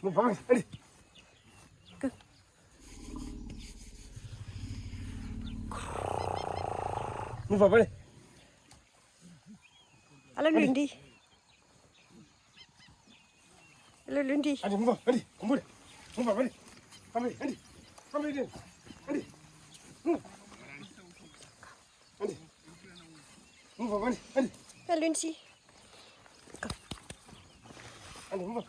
Move on, Adine. Go. Move on, Adine. Hallo Lundi. Hallo Lundi. Adine, move on, Adine. Kumbura. Move on, Adine. Come here, Adine. Come here, Adine. Adine. Move. Adine. Move on, Adine. Adine. Hallo Lundi. Adine, move on.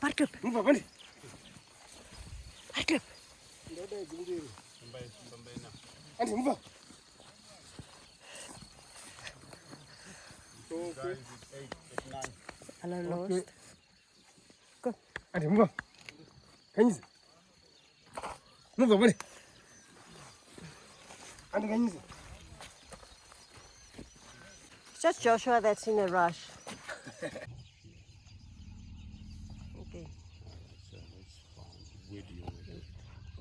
Hardloop. Move on, Adine. Hardloop. Adine, move on. Guys, it's 8, it's 9. Hallo Lost. Go. Adine, move on. Khanyisa. Move on, Adine. Adine, Khanyisa. It's just Joshua that's in a rush. Okay. So let's find where do you want to go?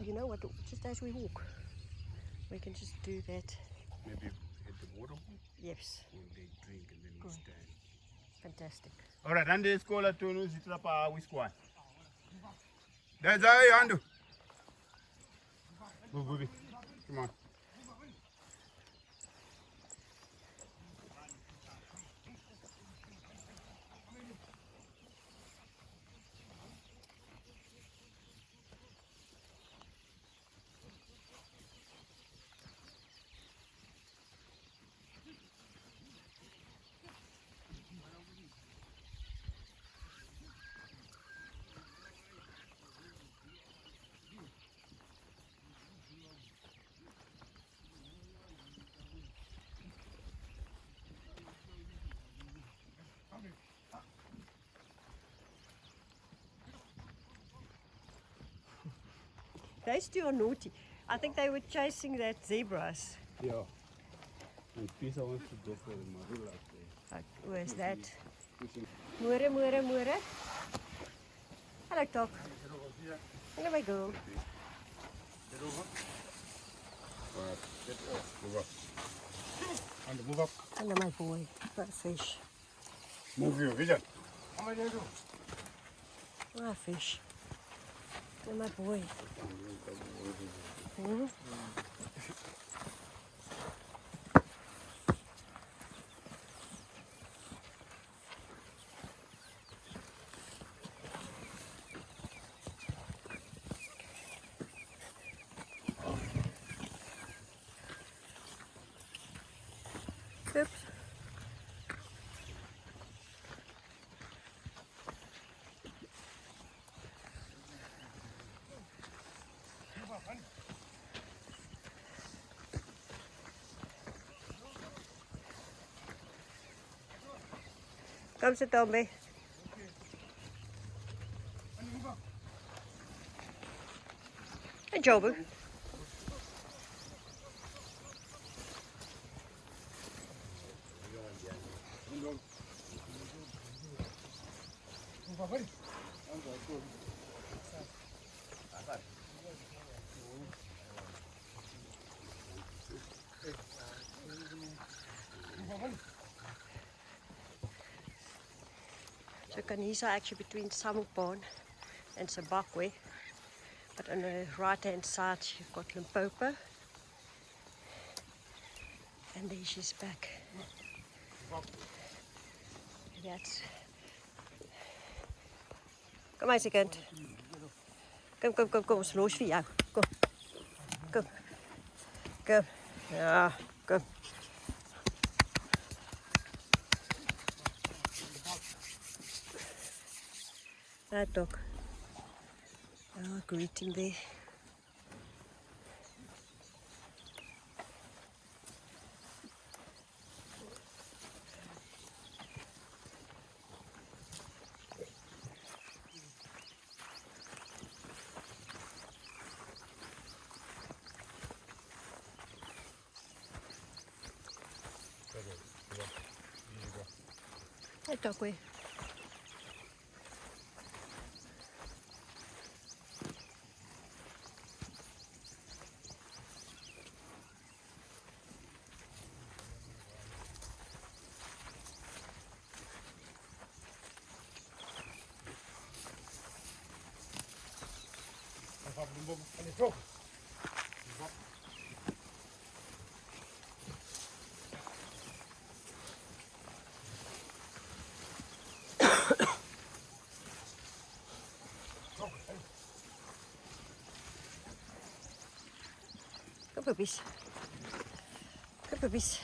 You know what? Just as we walk, we can just do that. Maybe at the waterfall Yes. when they drink and then we stand. Fantastic. All right, and the scholar tunu zitrapa wisquan. That's how you undo. Bubi, come on. Those two are naughty. I think they were chasing that zebras. Yeah. And Pisa wants to go for the Marula there. Where's that? Pushing. More. Hello, Tok. Hello, my girl. Alright, move up. And move up. Hello, my boy. What a fish. Move your vision. How am I doing? What a fish. Hello, my boy. Hmm? Oops. Kom sit Tommy. Hey Jobu. Move on, Adine. So Khanyisa actually between Somopane and Sebakwe, but on the right hand side you've got Limpopo, and there she's back. That's. Kom maar second. Kom, ons los vir jou. Kom. Ja, kom. That dog. Oh, greeting there. Hey, doggy. Go. Go puppies. Go puppies.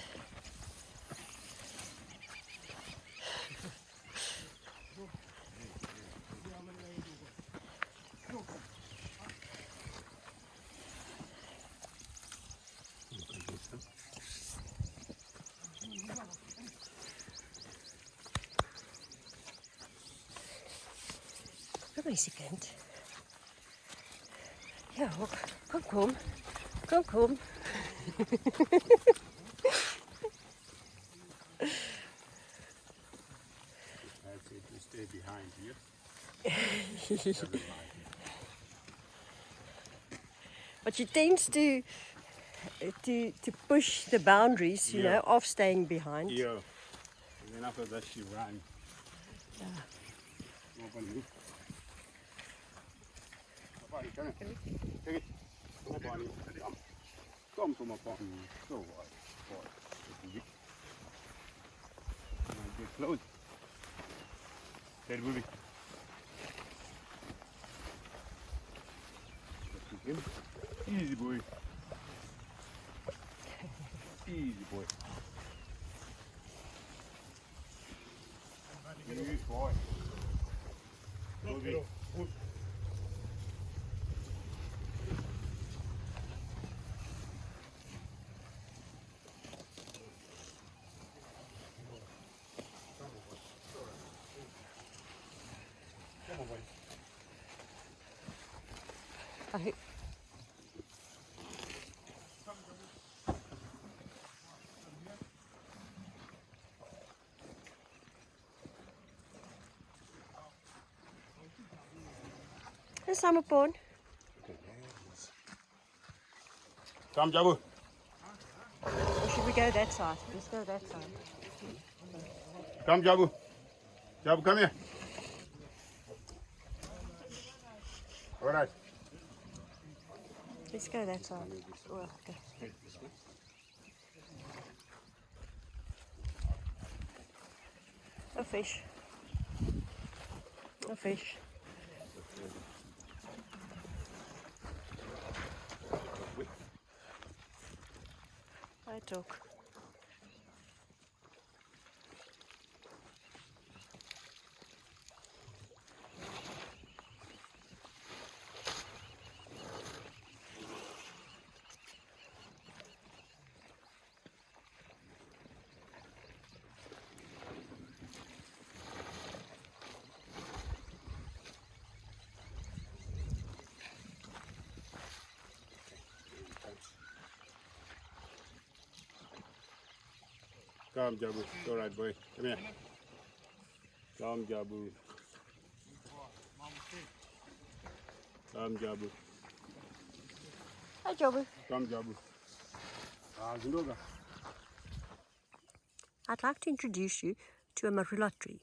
Kom eens, kind. Ja, kom. Kom. That's it, we stay behind here. But she tends to push the boundaries, you know, of staying behind. Yeah. And then after that she ran. Open it. Come here. Take it. Come on, come from up on me. So what? Get close. Dead Bubi. Easy boy. Easy boy. Good boy. Bubi. There's Somopane. Come, Jabu. Or should we go that side? Let's go that side. Come, Jabu. Jabu, come here. All right. Let's go that side. Well, okay. A fish. A fish. I talk. Come, Jabu. All right, boy. Come here. Come, Jabu. Come, Jabu. Hi, Jobu. Come, Jabu. Zindoga. I'd like to introduce you to a Marula tree.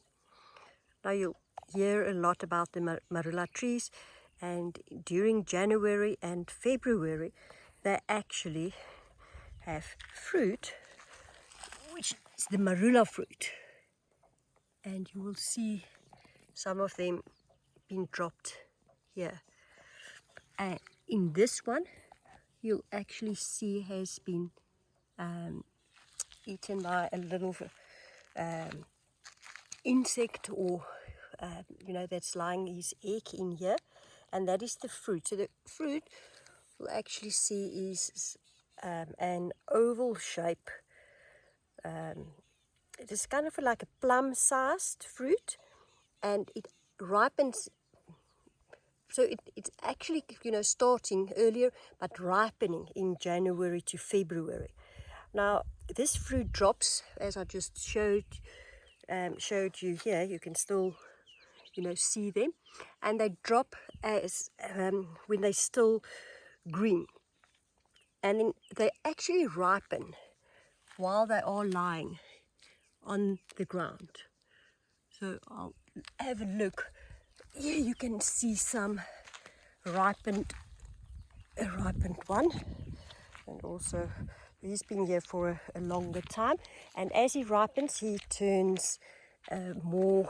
Now you'll hear a lot about the Marula trees, and during January and February they actually have fruit, which is the Marula fruit. And you will see some of them being dropped here. And in this one, you'll actually see has been eaten by a little insect, or you know, that's lying his egg in here, and that is the fruit. So the fruit you'll actually see is an oval shape. It is kind of like a plum-sized fruit, and it ripens. So it's actually, you know, starting earlier but ripening in January to February. Now this fruit drops, as I just showed you here. You can still, you know, see them, and they drop as when they're still green, and then they actually ripen while they are lying on the ground. So I'll have a look. Here you can see some ripened a ripened one, and also he's been here for a longer time, and as he ripens he turns more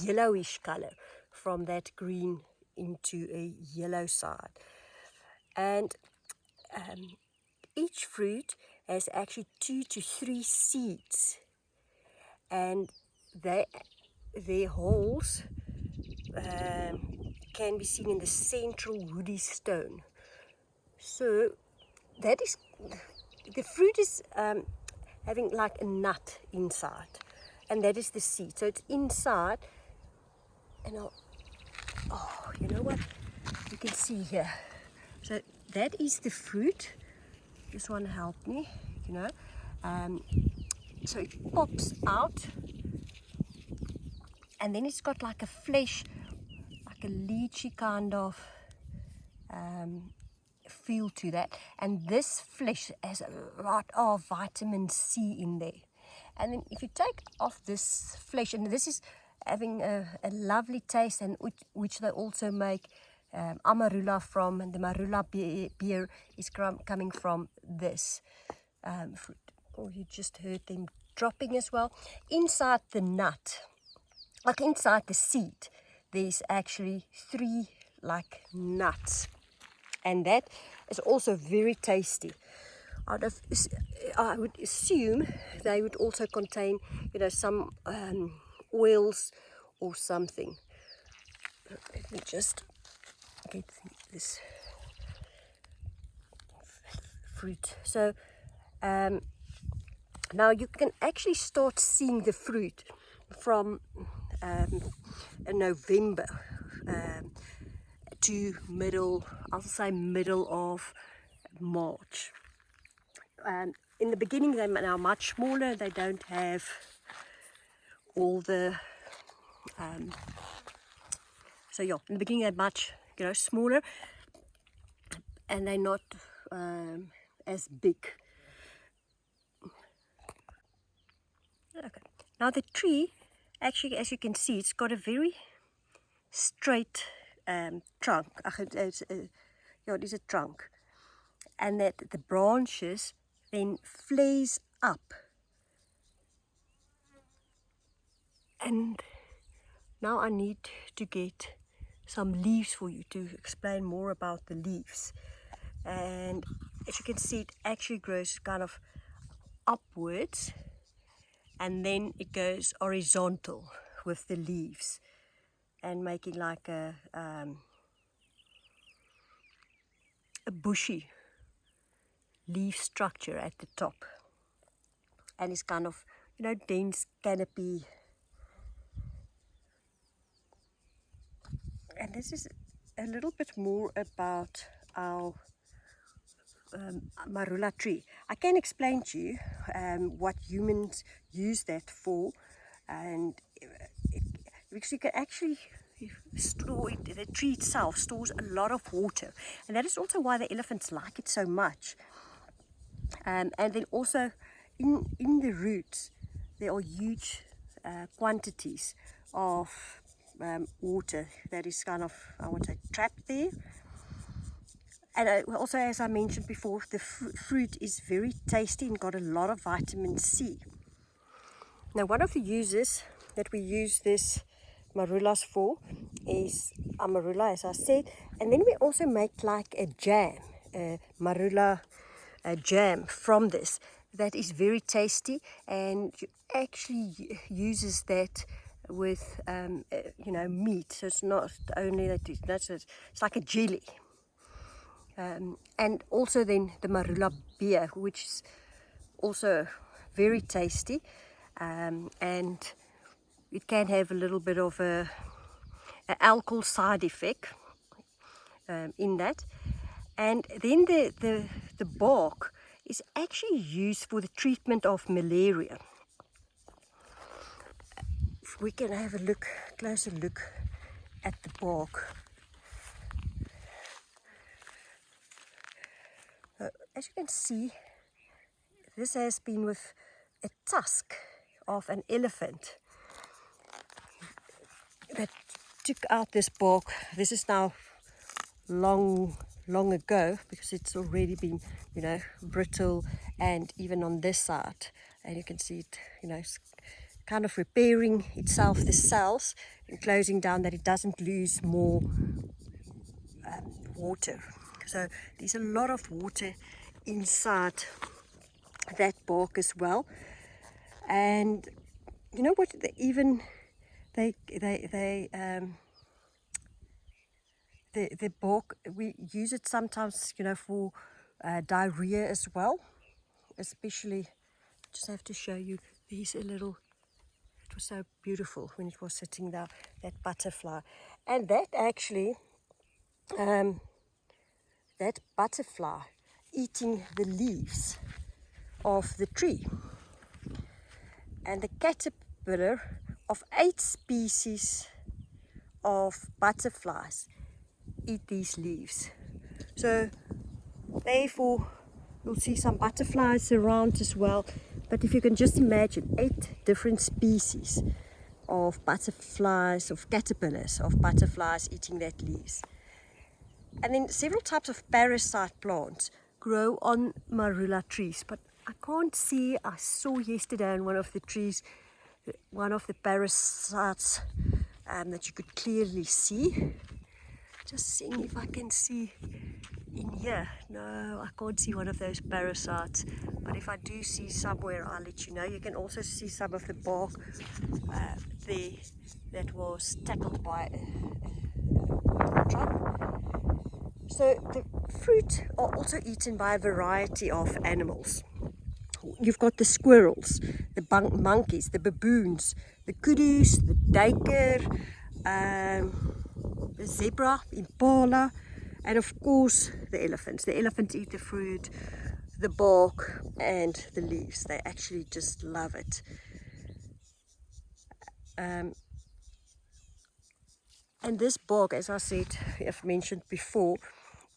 yellowish color from that green into a yellow side. And each fruit has actually 2 to 3 seeds, and their holes can be seen in the central woody stone. So that is, the fruit is having like a nut inside, and that is the seed. So it's inside, and you know what? You can see here. So that is the fruit. This one helped me, you know. So it pops out, and then it's got like a flesh, like a lychee kind of feel to that. And this flesh has a lot of vitamin C in there. And then if you take off this flesh, and this is having a lovely taste, and which they also make Marula from, and the Marula beer is coming from this fruit. Oh, you just heard them dropping as well. Inside the nut, like inside the seed, there's actually 3 like nuts, and that is also very tasty. I would assume they would also contain, you know, some oils or something. Let me just get this fruit. So now you can actually start seeing the fruit from November to middle of March. In the beginning they are much smaller. They don't have all the so yeah, in the beginning they're much, you know, smaller, and they're not as big. Okay. Now the tree, actually, as you can see, it's got a very straight trunk. Yeah, it is a trunk, and that the branches then flares up. And now I need to get some leaves for you to explain more about the leaves. And as you can see, it actually grows kind of upwards, and then it goes horizontal with the leaves, and making like a bushy leaf structure at the top, and it's kind of, you know, dense canopy. And this is a little bit more about our Marula tree. I can explain to you what humans use that for, and because you can actually store it. The tree itself stores a lot of water, and that is also why the elephants like it so much. And then also in the roots there are huge quantities of water that is kind of, I want to say, trapped there. And also, as I mentioned before, the fruit is very tasty and got a lot of vitamin C. Now, one of the uses that we use this marulas for is marula, as I said, and then we also make like a jam, marula jam from this. That is very tasty, and you actually uses that with you know, meat. So it's not only that it's like a jelly. And also then the Marula beer, which is also very tasty, and it can have a little bit of a alcohol side effect in that. And then the bark is actually used for the treatment of malaria. If we can have a closer look at the bark. As you can see, this has been with a tusk of an elephant that took out this bark. This is now long long ago, because it's already been, you know, brittle, and even on this side, and you can see it, you know, it's kind of repairing itself, the cells, and closing down that it doesn't lose more water. So there's a lot of water inside that bark as well. And you know what, the bark, we use it sometimes, you know, for diarrhea as well, especially. Just have to show you, these a little, it was so beautiful when it was sitting there, that butterfly. And that actually, that butterfly eating the leaves of the tree. And the caterpillar of 8 species of butterflies eat these leaves. So therefore you'll see some butterflies around as well. But if you can just imagine 8 different species of butterflies, of caterpillars, of butterflies eating that leaves. And then several types of parasite plants grow on Marula trees, but I can't see, I saw yesterday on one of the trees, one of the parasites that you could clearly see. Just seeing if I can see in here. No, I can't see one of those parasites, but if I do see somewhere, I'll let you know. You can also see some of the bark there that was tackled by a truck. So the fruit are also eaten by a variety of animals. You've got the squirrels, the monkeys, the baboons, the kudus, the duiker, the zebra, impala, and of course the elephants. The elephants eat the fruit, the bark, and the leaves. They actually just love it. And this bark, as I said, I've mentioned before,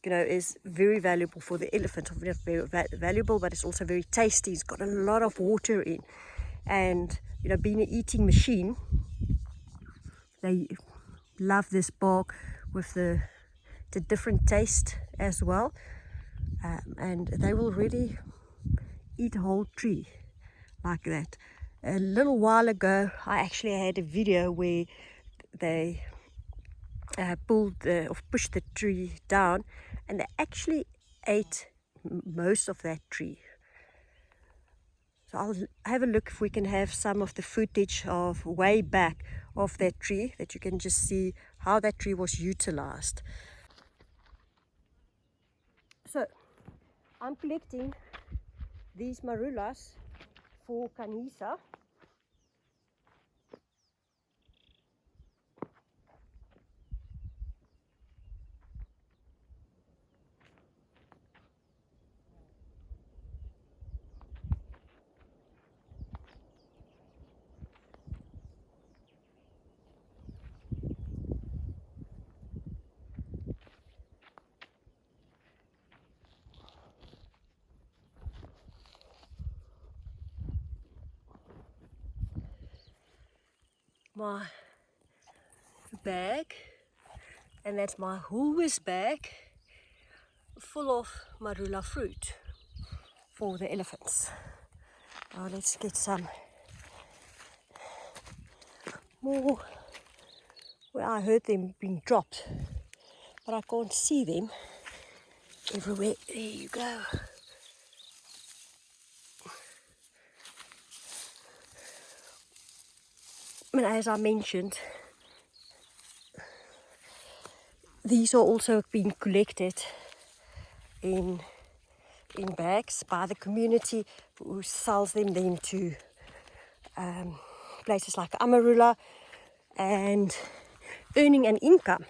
you know, is very valuable for the elephant. Very valuable, but it's also very tasty. It's got a lot of water in, and you know, being an eating machine, they love this bark with the different taste as well, and they will really eat a whole tree like that. A little while ago, I actually had a video where they pushed the tree down, and they actually ate most of that tree. So I'll have a look if we can have some of the footage of way back of that tree, that you can just see how that tree was utilized. So I'm collecting these marulas for Khanyisa. My bag, and that's my Woolworths bag full of marula fruit for the elephants. Now let's get some more where I heard them being dropped, but I can't see them everywhere. There you go. And as I mentioned, these are also being collected in bags by the community, who sells them then to places like Marula, and earning an income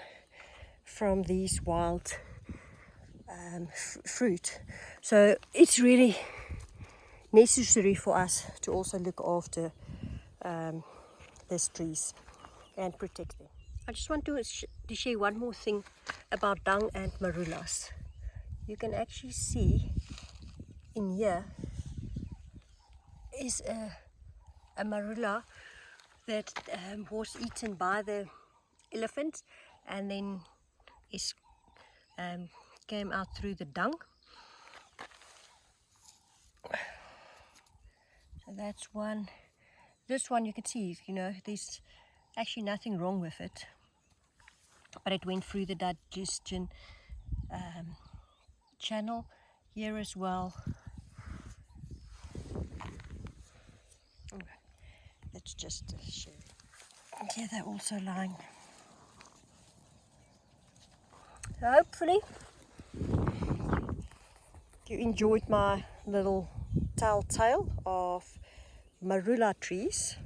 from these wild fruit. So it's really necessary for us to also look after these trees and protect them. I just want to share one more thing about dung and marulas. You can actually see in here is a marula that was eaten by the elephant, and then is came out through the dung. So that's one. This one you can see, you know, there's actually nothing wrong with it, but it went through the digestion channel here as well. That's just a show. And here they're also lying. So hopefully you enjoyed my little telltale of Marula trees,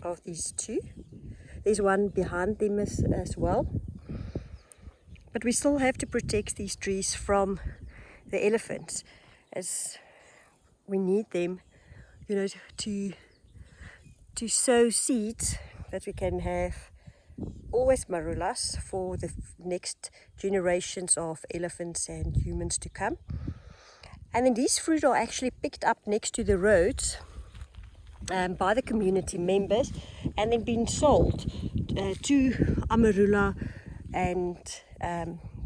of these two. There's one behind them as well. But we still have to protect these trees from the elephants, as we need them, you know, to sow seeds that we can have always marulas for the next generations of elephants and humans to come. And then these fruit are actually picked up next to the roads by the community members, and then being sold to Marula, and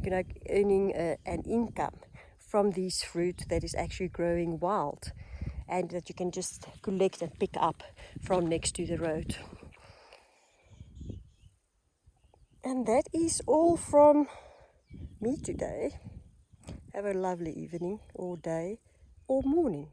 you know, earning an income from these fruit that is actually growing wild, and that you can just collect and pick up from next to the road. And that is all from me today. Have a lovely evening or day or morning.